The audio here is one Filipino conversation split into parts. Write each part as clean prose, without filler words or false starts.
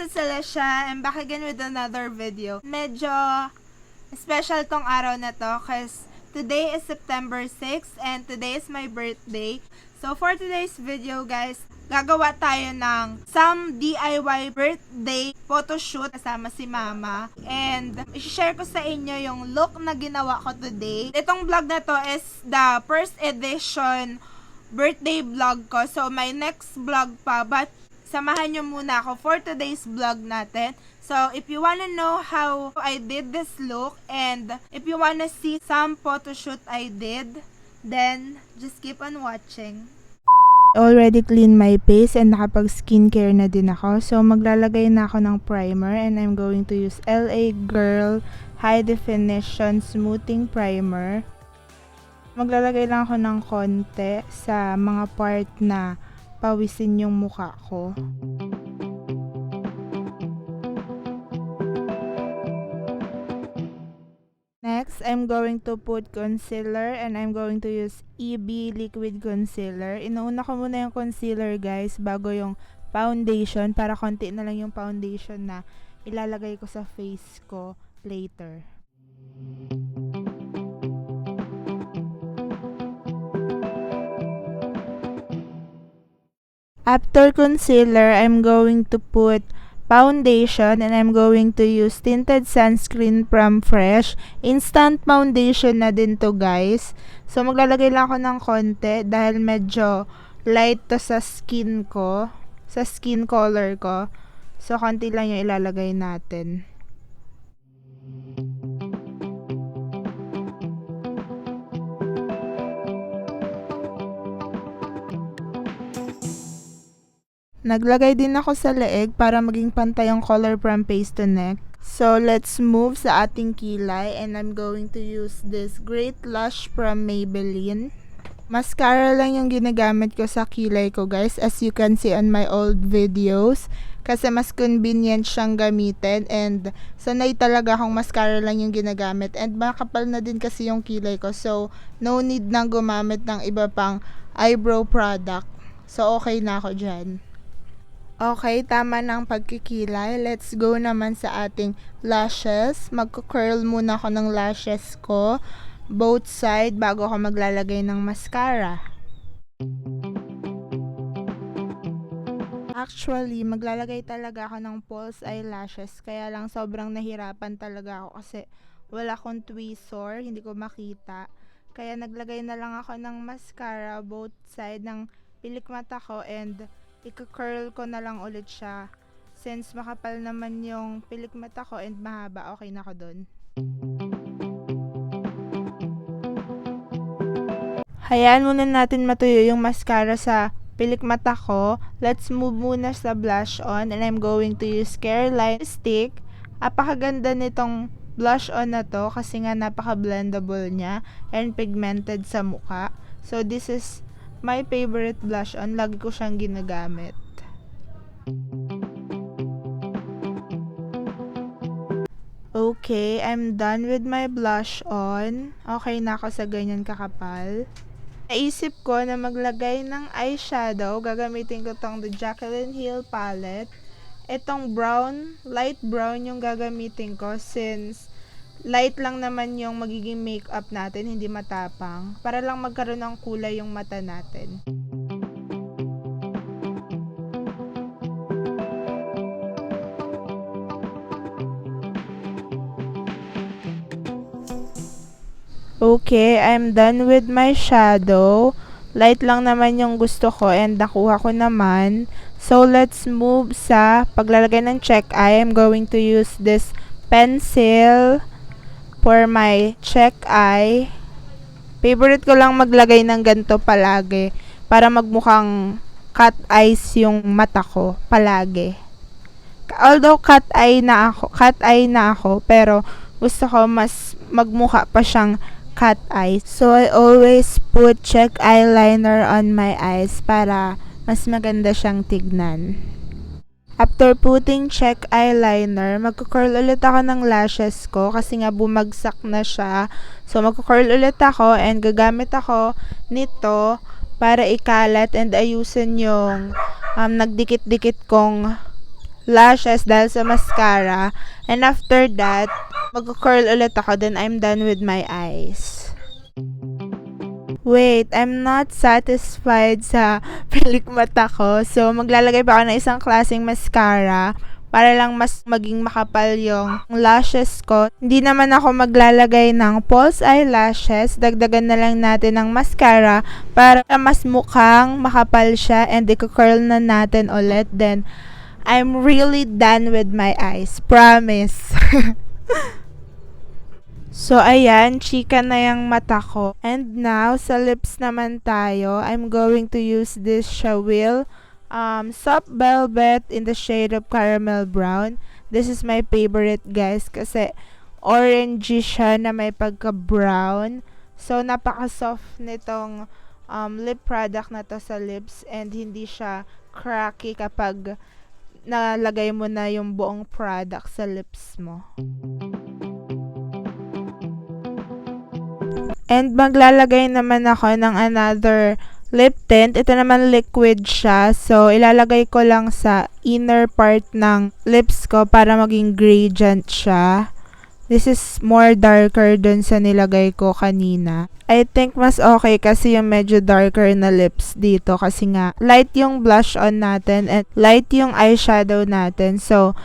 it's Alicia. I'm back again with another video. Medyo special tong araw na to kasi today is September 6 and today is my birthday. So for today's video guys, gagawa tayo ng some DIY birthday photoshoot kasama si Mama. And i-share ko sa inyo yung look na ginawa ko today. Itong vlog na to is the first edition birthday vlog ko. So my next vlog pa, but samahan nyo muna ako for today's vlog natin. So, if you wanna know how I did this look and if you wanna see some photoshoot I did, then just keep on watching. Already clean my face and nakapag skincare na din ako. So, maglalagay na ako ng primer and I'm going to use LA Girl High Definition Smoothing Primer. Maglalagay lang ako ng konti sa mga part na pawisin yung mukha ko. Next, I'm going to put concealer and I'm going to use EB Liquid Concealer. Inuuna ko muna yung concealer guys bago yung foundation para konti na lang yung foundation na ilalagay ko sa face ko later. After concealer, I'm going to put foundation and I'm going to use tinted sunscreen from Fresh. Instant foundation na din to guys. So maglalagay lang ako ng konti dahil medyo light to sa skin ko, sa skin color ko. So konti lang yung ilalagay natin. Naglagay din ako sa leeg para maging pantay ang color from face to neck. So, let's move sa ating kilay and I'm going to use this Great Lush from Maybelline. Mascara lang yung ginagamit ko sa kilay ko guys, as you can see on my old videos. Kasi mas convenient siyang gamitin and sanay talaga akong mascara lang yung ginagamit. And makapal na din kasi yung kilay ko, so no need nang gumamit ng iba pang eyebrow product. So, okay na ako dyan. Okay, tama ng pagkikilay. Let's go naman sa ating lashes. Magko-curl muna ako ng lashes ko, both side, bago ako maglalagay ng mascara. Actually, maglalagay talaga ako ng false eyelashes, kaya lang sobrang nahirapan talaga ako kasi wala akong tweezer, hindi ko makita. Kaya naglagay na lang ako ng mascara, both side ng pilik mata ko, and i-curl ko na lang ulit siya. Since makapal naman yung pilik mata ko and mahaba, okay na ako dun. Hayaan muna natin matuyo yung mascara sa pilik mata ko. Let's move muna sa blush on and I'm going to use Careline stick. Apakaganda nitong blush on na to kasi nga napaka-blendable niya and pigmented sa mukha. So this is my favorite blush on. Lagi ko siyang ginagamit. Okay, I'm done with my blush on. Okay na ako sa ganyan kakapal. Naisip ko na maglagay ng eyeshadow. Gagamitin ko tong The Jaclyn Hill palette. Itong brown, light brown yung gagamitin ko since light lang naman yung magiging makeup natin, hindi matapang. Para lang magkaroon ng kulay yung mata natin. Okay, I'm done with my shadow. Light lang naman yung gusto ko and nakuha ko naman. So, let's move sa paglalagay ng check eye. I'm going to use this pencil for my check eye. Favorite ko lang maglagay ng ganito palagi para magmukhang cat eyes yung mata ko palagi. Although cat eye na ako, pero gusto ko mas magmukha pa siyang cat eyes. So I always put check eyeliner on my eyes para mas maganda siyang tignan. After putting check eyeliner, magko-curl ulit ako ng lashes ko kasi nga bumagsak na siya. So magko-curl ulit ako and gagamit ako nito para ikalat and ayusin yung nagdikit-dikit kong lashes dahil sa mascara. And after that, mag-curl ulit ako. Then I'm done with my eyes. Wait, I'm not satisfied sa pilik mata ko. So, maglalagay pa ako ng isang klaseng mascara para lang mas maging makapal yung lashes ko. Hindi naman ako maglalagay ng false eyelashes. Dagdagan na lang natin ng mascara para mas mukhang makapal siya and i-curl na natin ulit. Then, I'm really done with my eyes. Promise. So, ayan, chika na yung mata ko. And now, sa lips naman tayo, I'm going to use this Shawil Soft Velvet in the shade of Caramel Brown. This is my favorite, guys, kasi orangey siya na may pagka-brown. So, napaka-soft nitong lip product na to sa lips and hindi siya cracky kapag nalagay mo na yung buong product sa lips mo. And maglalagay naman ako ng another lip tint. Ito naman liquid siya. So, ilalagay ko lang sa inner part ng lips ko para maging gradient siya. This is more darker dun sa nilagay ko kanina. I think mas okay kasi yung medyo darker na lips dito kasi nga light yung blush on natin and light yung eyeshadow natin. So,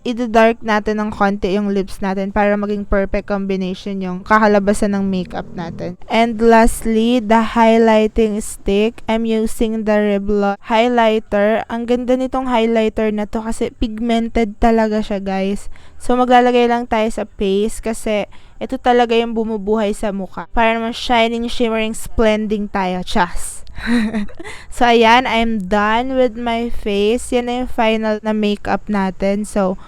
i-dark natin ng konti yung lips natin para maging perfect combination yung kakalabasan ng makeup natin. And lastly, the highlighting stick. I'm using the Revlon highlighter. Ang ganda nitong highlighter na to kasi pigmented talaga siya, guys. So, maglalagay lang tayo sa face kasi ito talaga yung bumubuhay sa mukha. Para naman shining, shimmering, splending tayo. Chas! So, ayan, I'm done with my face. Yan na yung final na makeup natin. So,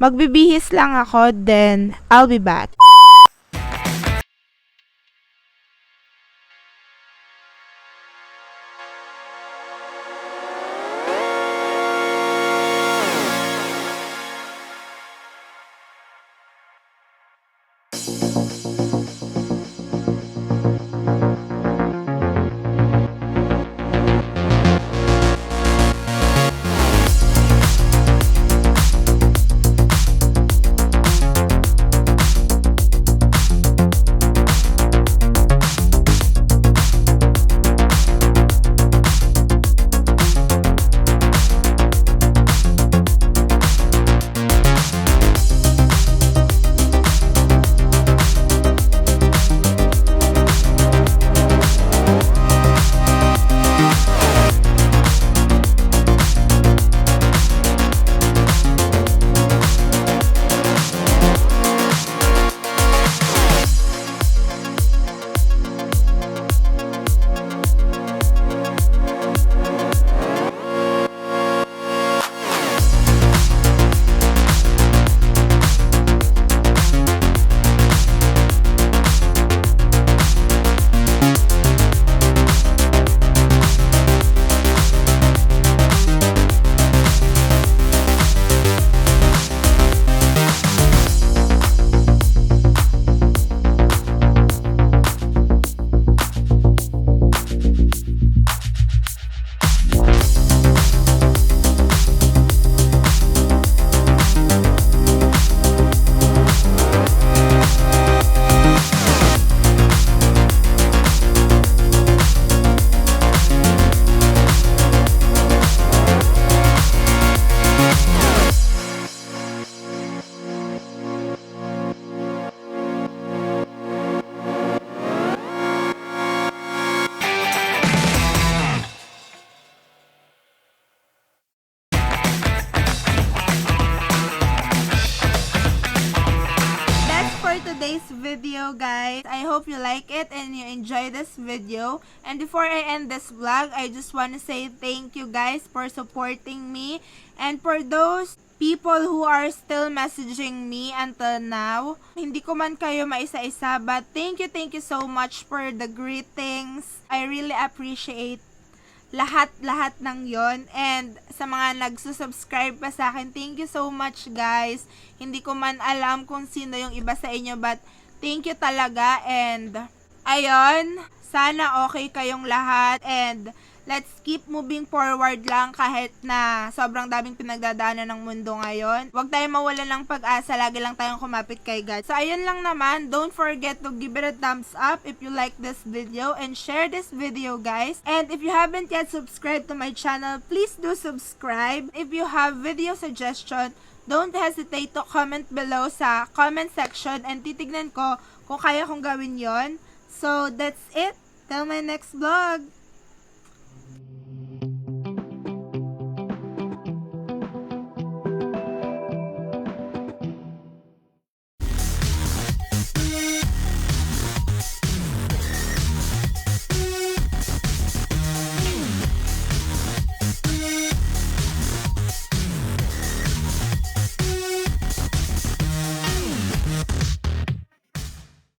magbibihis lang ako, then I'll be back. Today's video, guys. I hope you like it and you enjoy this video. And before I end this vlog, I just want to say thank you, guys, for supporting me. And for those people who are still messaging me until now, hindi ko man kayo maisa-isa, but thank you so much for the greetings. I really appreciate lahat ng yon. And sa mga nagsusubscribe pa sa akin, thank you so much, guys. Hindi ko man alam kung sino yung iba sa inyo, but thank you talaga. And ayun, sana okay kayong lahat. And let's keep moving forward lang kahit na sobrang daming pinagdadaanan ng mundo ngayon. Huwag tayong mawalan ng pag-asa, lagi lang tayong kumapit kay God. So, ayun lang naman. Don't forget to give it a thumbs up if you like this video and share this video, guys. And if you haven't yet subscribed to my channel, please do subscribe. If you have video suggestion, don't hesitate to comment below sa comment section and titignan ko kung kaya kong gawin yon. So, that's it. Till my next vlog.